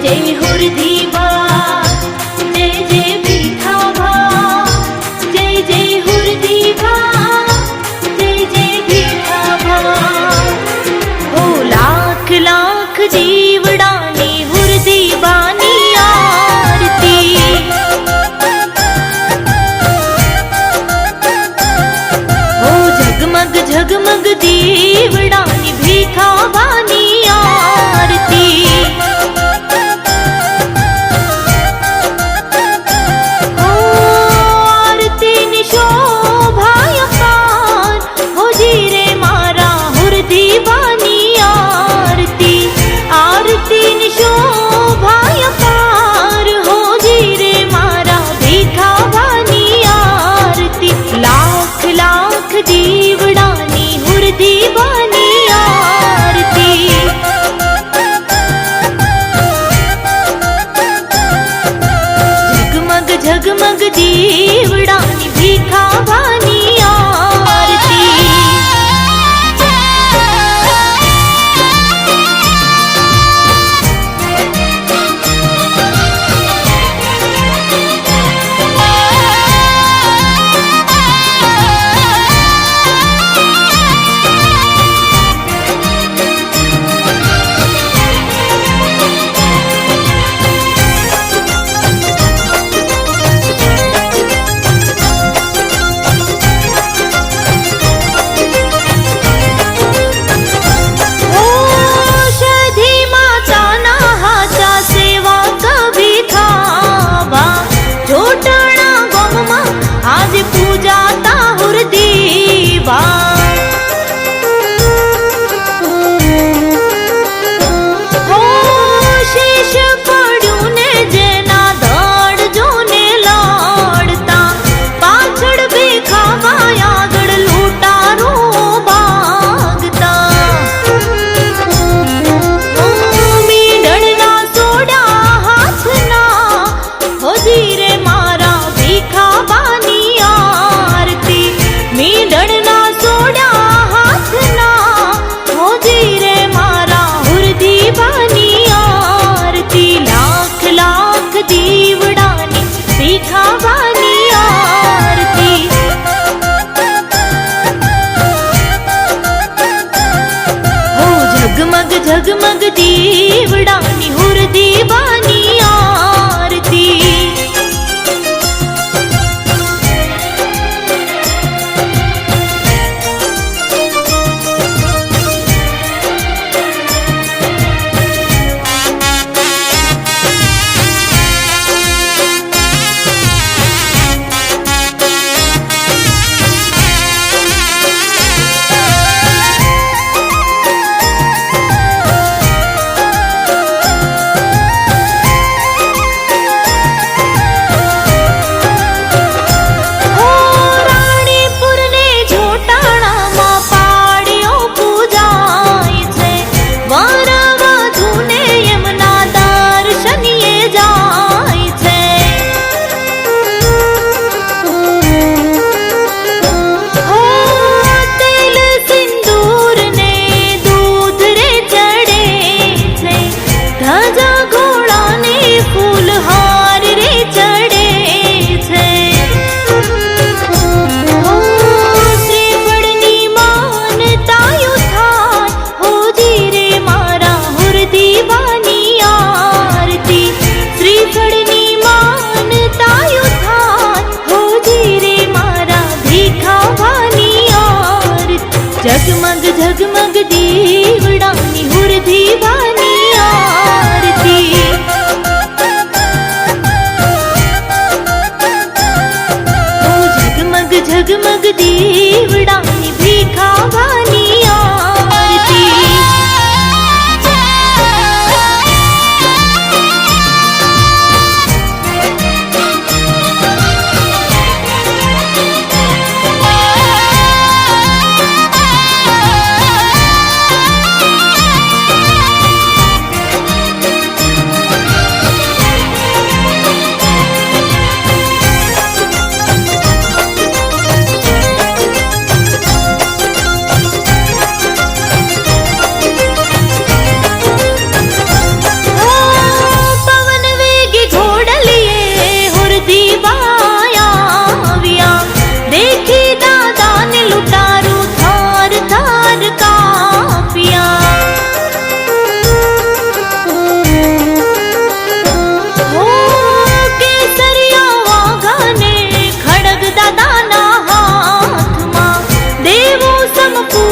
जय हुरधीबा, जय जय भीखाभा, जय जय हुरधीबा, जय जय भीखाभा। ओ लाख लाख जीवडानी हुरधीबानी आरती। ओ जगमग जगमग दीवडानी भीखाभानी आरती। दीवडानी हुरधीबानी आरती। जगमग जगमग दीवडानी भीखाभानी आरती। आज पूजाता हुरधीबा। हो शेष पड्યું ने जेना धड़ जोने लाडता, पाछળ ભીખાભા આગળ લૂંટારો ભાગતા। મીંઢળના સોડા હાથના, હો ધીરે મારા ભીખાભાની आरती। मींढळना सोड्या हाथना, हो धीरे मारा हुरधीबानी आरती। लाख लाख दीवडानी भीखाभानी आरती। हो जगमग जगमग दीवडानी हुरधीबानी आरती।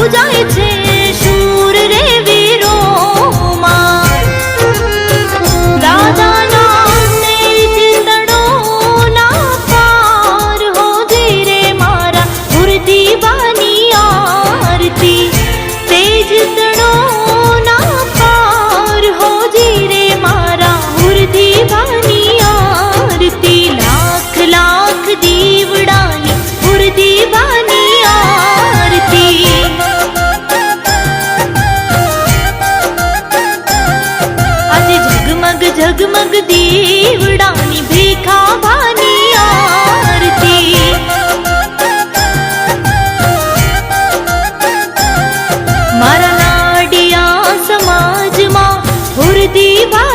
પૂજાય છે શૂર રે વીરોમાં. દાદાના તેજ તણોના પાર હોજી રે મારા મૂર્તિબાની આરતી. તેજ તણોના પાર હોજી રે મારા મૂર્તિબાની આરતી. લાખ લાખ દીવડાની મૂર્તિબાની આરતી. આજે ઝગમગ ઝગમગ દીવડાની ભીખાભાની આરતી. મારા લાડિયા સમાજમાં મૂર્તિબા